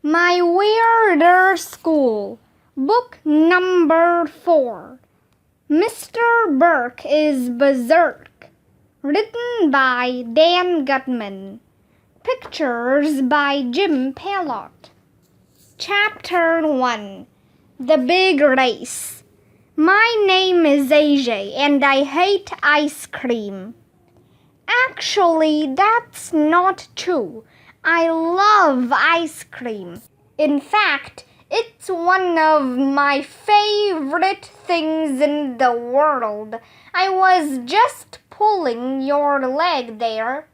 My Weirder School, Book Number 4. Mr. Burke is Berserk. Written by Dan Gutman. Pictures by Jim Pallot. Chapter 1. The Big Race. My name is AJ and I hate ice cream. Actually, that's not true. I love ice cream. In fact, it's one of my favorite things in the world. I was just pulling your leg there.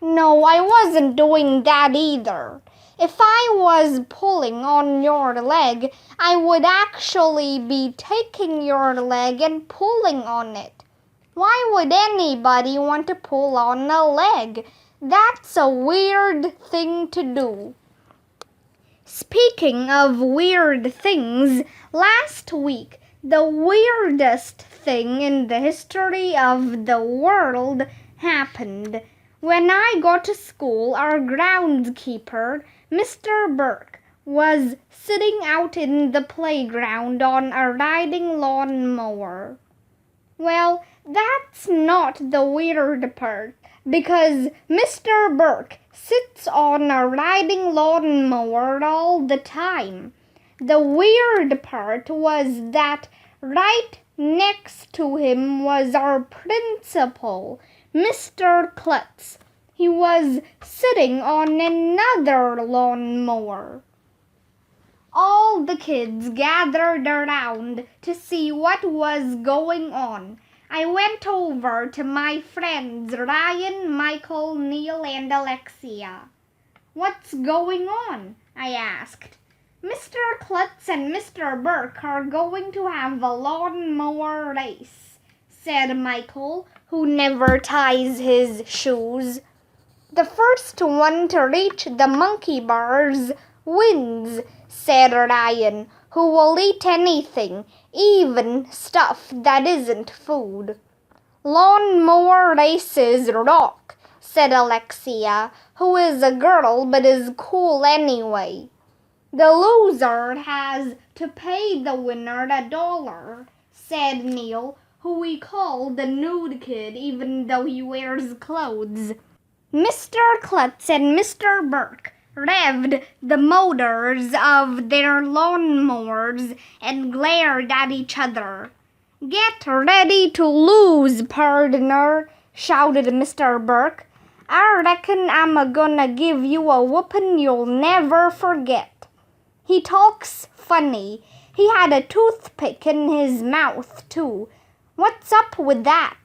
No, I wasn't doing that either. If I was pulling on your leg, I would actually be taking your leg and pulling on it. Why would anybody want to pull on a leg? That's a weird thing to do. Speaking of weird things, last week, the weirdest thing in the history of the world happened. When I got to school, our groundskeeper, Mr. Burke, was sitting out in the playground on a riding lawnmower. Well, that's not the weird part, because Mr. Burke sits on a riding lawnmower all the time. The weird part was that right next to him was our principal, Mr. Klutz. He was sitting on another lawnmower. All the kids gathered around to see what was going on. I went over to my friends Ryan, Michael, Neil, and Alexia. "What's going on?" I asked. "Mr. Klutz and Mr. Burke are going to have a lawnmower race," said Michael, who never ties his shoes. "The first one to reach the monkey bars wins," said Ryan, "who will eat anything, even stuff that isn't food." "Lawnmower races rock," said Alexia, who is a girl but is cool anyway. "The loser has to pay the winner $1, said Neil, who we call the nude kid even though he wears clothes. Mr. Klutz and Mr. Burke revved the motors of their lawnmowers and glared at each other. "Get ready to lose, partner," shouted Mr. Burke. "I reckon I'm gonna give you a whoopin' you'll never forget." He talks funny. He had a toothpick in his mouth, too. "What's up with that?"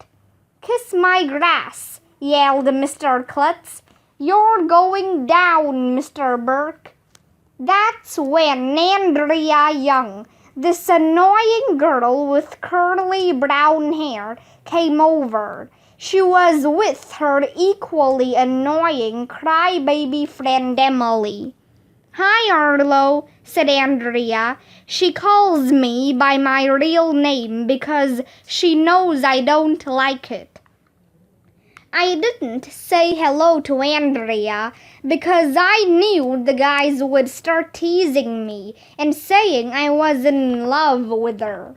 "Kiss my grass," yelled Mr. Klutz. "You're going down, Mr. Burke." That's when Andrea Young, this annoying girl with curly brown hair, came over. She was with her equally annoying crybaby friend Emily. "Hi, Arlo," said Andrea. "She calls me by my real name because she knows I don't like it." I didn't say hello to Andrea because I knew the guys would start teasing me and saying I was in love with her.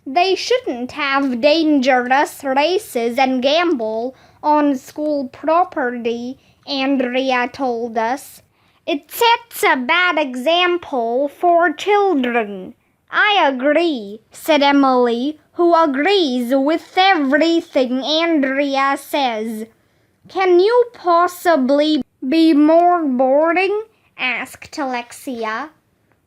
They shouldn't have dangerous races and gamble on school property, Andrea told us. "It sets a bad example for children." "I agree," said Emily, who agrees with everything Andrea says. "Can you possibly be more boring?" asked Alexia.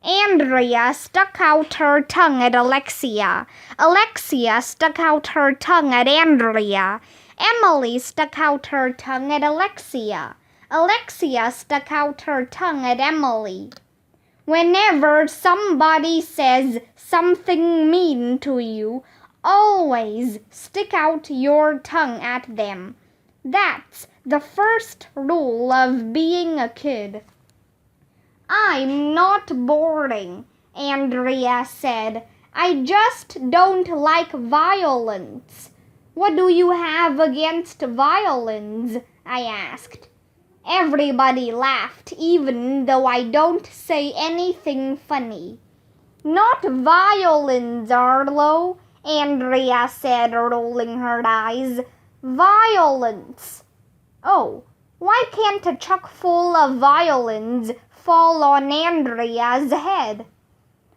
Andrea stuck out her tongue at Alexia. Alexia stuck out her tongue at Andrea. Emily stuck out her tongue at Alexia. Alexia stuck out her tongue at Emily. Whenever somebody says something mean to you, always stick out your tongue at them. That's the first rule of being a kid. "I'm not boring," Andrea said. "I just don't like violence." "What do you have against violence?" I asked. Everybody laughed, even though I don't say anything funny. Not violins, Arlo, Andrea said, rolling her eyes. Violence. Oh, why can't a chuck full of violins fall on Andrea's head?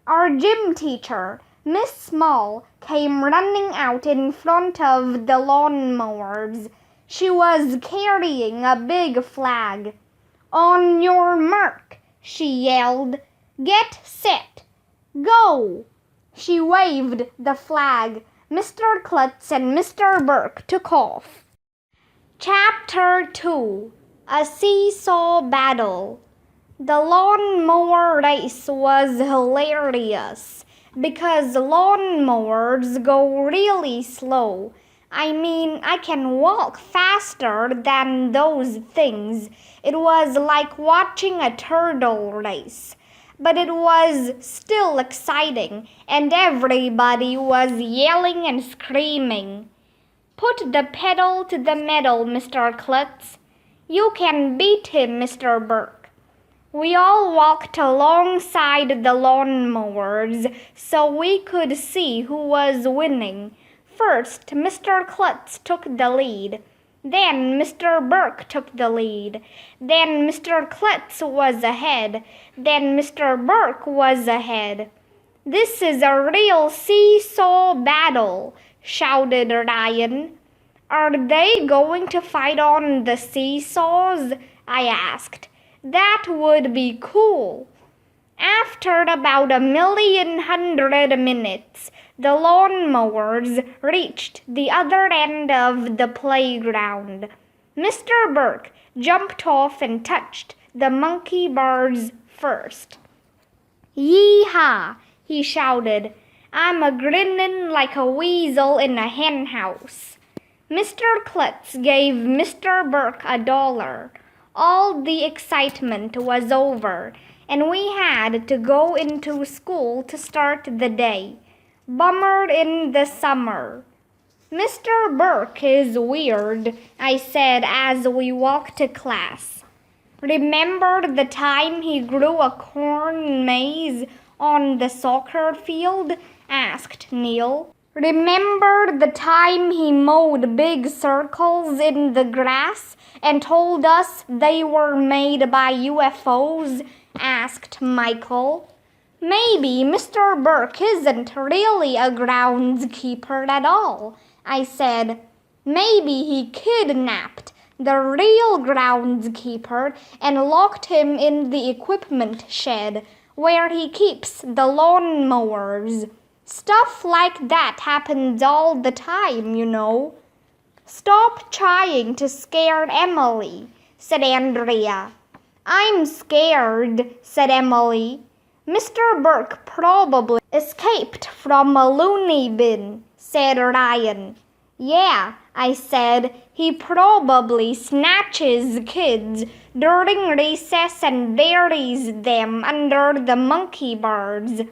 Our gym teacher, Miss Small, came running out in front of the lawnmowers. She was carrying a big flag. On your mark, she yelled. Get set. Go! She waved the flag. Mr. Klutz and Mr. Burke took off. Chapter 2. A Seesaw Battle. The lawnmower race was hilarious because lawnmowers go really slow. I mean, I can walk faster than those things. It was like watching a turtle race. But it was still exciting, and everybody was yelling and screaming. Put the pedal to the metal, Mr. Klutz. You can beat him, Mr. Burke. We all walked alongside the lawnmowers so we could see who was winning. First, Mr. Klutz took the lead. Then Mr. Burke took the lead. Then Mr. Klutz was ahead. Then Mr. Burke was ahead. This is a real seesaw battle, shouted Ryan. Are they going to fight on the seesaws? I asked. That would be cool. After about 1,100,000 minutes, the lawnmowers reached the other end of the playground. Mr. Burke jumped off and touched the monkey bars first. Yee-haw, he shouted. I'm a grinnin' like a weasel in a hen house. Mr. Klutz gave Mr. Burke $1. All the excitement was over, and we had to go into school to start the day. Bummer in the summer. Mr. Burke is weird, I said as we walked to class. Remember the time he grew a corn maze on the soccer field? Asked Neil. Remember the time he mowed big circles in the grass and told us they were made by UFOs? Asked Michael. Maybe Mr. Burke isn't really a groundskeeper at all, I said. Maybe he kidnapped the real groundskeeper and locked him in the equipment shed where he keeps the lawnmowers. Stuff like that happens all the time, you know. Stop trying to scare Emily, said Andrea. I'm scared, said Emily. Mr. Burke probably escaped from a loony bin, said Ryan. Yeah, I said, he probably snatches kids during recess and buries them under the monkey bars.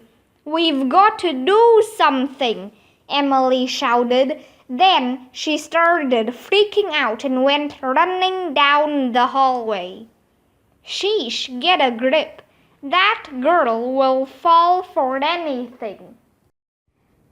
We've got to do something, Emily shouted. Then she started freaking out and went running down the hallway. Sheesh, get a grip. That girl will fall for anything.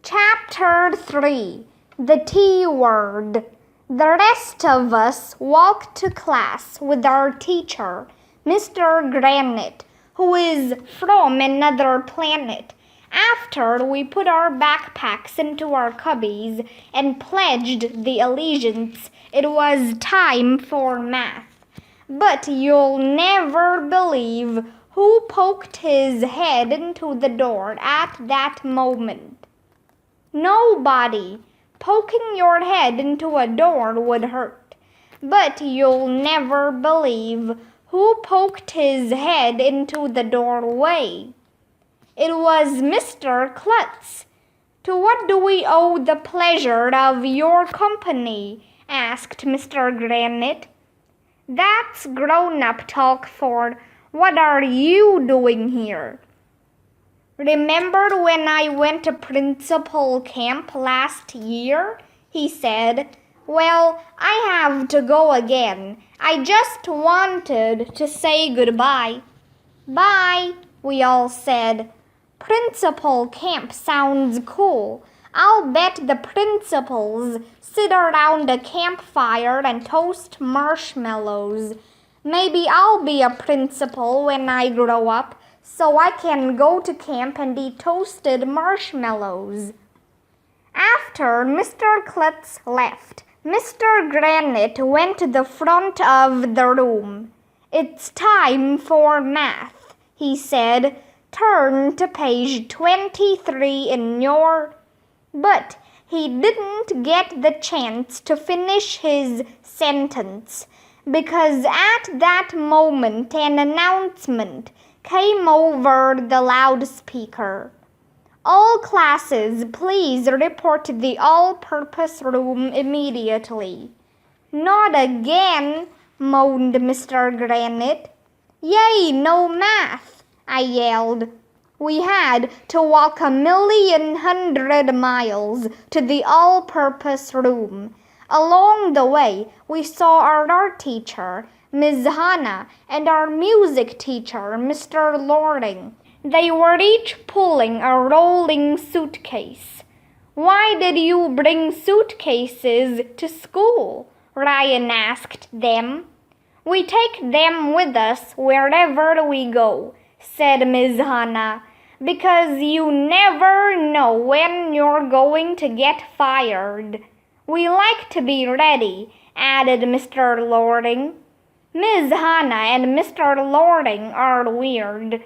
Chapter 3. The T Word. The rest of us walked to class with our teacher, Mr. Granite, who is from another planet. After we put our backpacks into our cubbies and pledged the allegiance, it was time for math. But you'll never believe who poked his head into the door at that moment. Nobody. Poking your head into a door would hurt. But you'll never believe who poked his head into the doorway. It was Mr. Klutz. To what do we owe the pleasure of your company? Asked Mr. Granite. That's grown-up talk for what are you doing here? Remember when I went to principal camp last year? He said. Well, I have to go again. I just wanted to say goodbye. Bye, we all said. Principal camp sounds cool. I'll bet the principals sit around a campfire and toast marshmallows. Maybe I'll be a principal when I grow up, so I can go to camp and eat toasted marshmallows. After Mr. Klutz left, Mr. Granite went to the front of the room. It's time for math, he said. Turn to page 23 in your... But he didn't get the chance to finish his sentence, because at that moment an announcement came over the loudspeaker. All classes, please report to the all-purpose room immediately. Not again, moaned Mr. Granite. Yay, no math, I yelled. We had to walk 1,100,000 miles to the all-purpose room. Along the way, we saw our art teacher, Ms. Hannah, and our music teacher, Mr. Loring. They were each pulling a rolling suitcase. Why did you bring suitcases to school? Ryan asked them. We take them with us wherever we go, said Ms. Hannah, because you never know when you're going to get fired. We like to be ready, added Mr. Loring. Ms. Hannah and Mr. Loring are weird.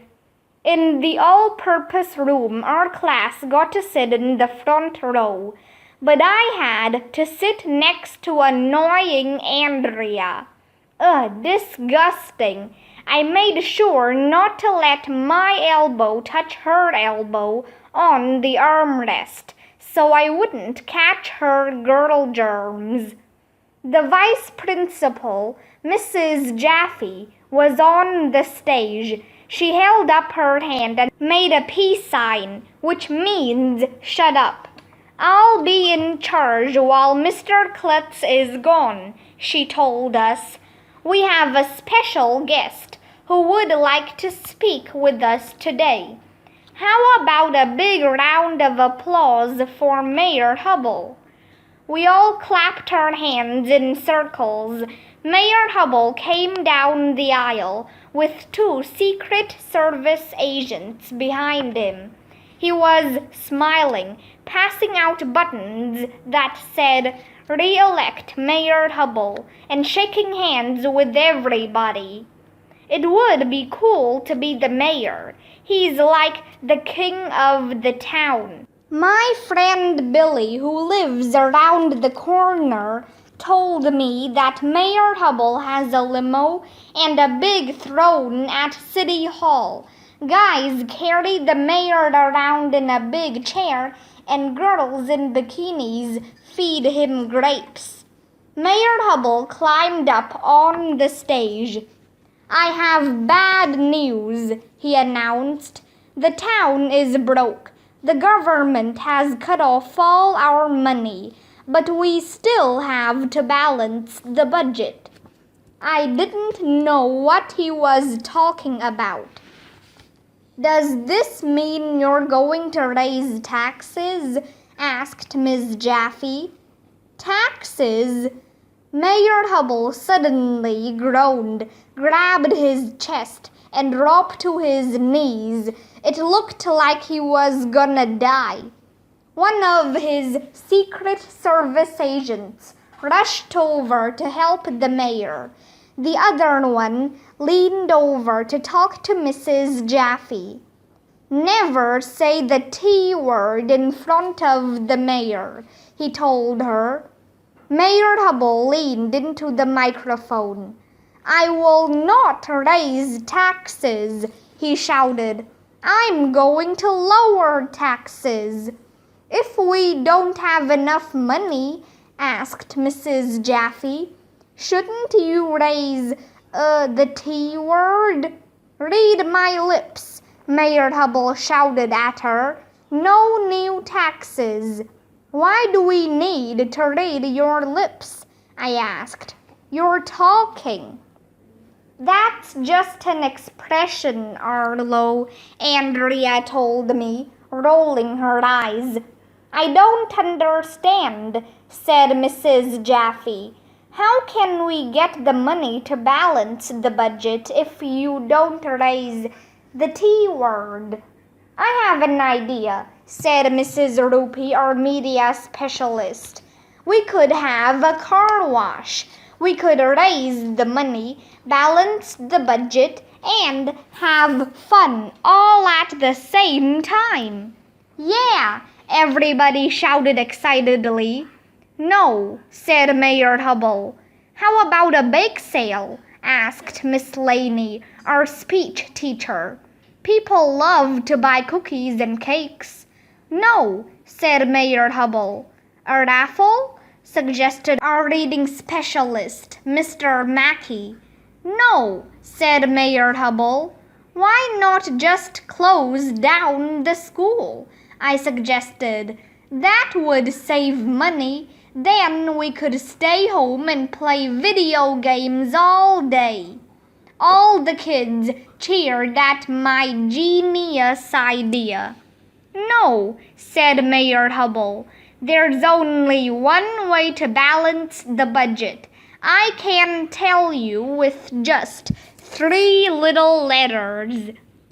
In the all-purpose room, our class got to sit in the front row, but I had to sit next to annoying Andrea. Disgusting. I made sure not to let my elbow touch her elbow on the armrest, so I wouldn't catch her girl germs. The vice principal, Mrs. Jaffe, was on the stage. She held up her hand and made a peace sign, which means shut up. I'll be in charge while Mr. Klutz is gone, she told us. We have a special guest who would like to speak with us today. How about a big round of applause for Mayor Hubbard? We all clapped our hands in circles. Mayor Hubbard came down the aisle with 2 Secret Service agents behind him. He was smiling, passing out buttons that said, "Re-elect Mayor Hubbard," and shaking hands with everybody. It would be cool to be the mayor. He's like the king of the town. My friend Billy, who lives around the corner, told me that Mayor Hubbard has a limo and a big throne at City Hall. Guys carry the mayor around in a big chair, and girls in bikinis feed him grapes. Mayor Hubbard climbed up on the stage. I have bad news, he announced. The town is broke. The government has cut off all our money, but we still have to balance the budget. I didn't know what he was talking about. Does this mean you're going to raise taxes? Asked Ms. Jaffe. Taxes? Mayor Hubbard suddenly groaned, grabbed his chest, and dropped to his knees. It looked like he was gonna die. One of his Secret Service agents rushed over to help the mayor. The other one leaned over to talk to Mrs. Jaffe. Never say the T word in front of the mayor, he told her. Mayor Hubbard leaned into the microphone. I will not raise taxes, he shouted. I'm going to lower taxes. If we don't have enough money, asked Mrs. Jaffe, shouldn't you raise the T word? Read my lips, Mayor Hubbard shouted at her. No new taxes. Why do we need to read your lips? I asked. You're talking. That's just an expression, Arlo, Andrea told me, rolling her eyes. I don't understand, said Mrs. Jaffe. How can we get the money to balance the budget if you don't raise the T word? I have an idea, said Mrs. Rupee, our media specialist. We could have a car wash. We could raise the money, balance the budget, and have fun all at the same time. Yeah, everybody shouted excitedly. No, said Mayor Hubbard. How about a bake sale? Asked Miss Laney, our speech teacher. People love to buy cookies and cakes. No, said Mayor Hubbard. A raffle? Suggested our reading specialist, Mr. Mackey. No, said Mayor Hubbard. Why not just close down the school? I suggested. That would save money. Then we could stay home and play video games all day. All the kids cheered at my genius idea. No, said Mayor Hubbard. There's only one way to balance the budget. I can tell you with just 3 little letters.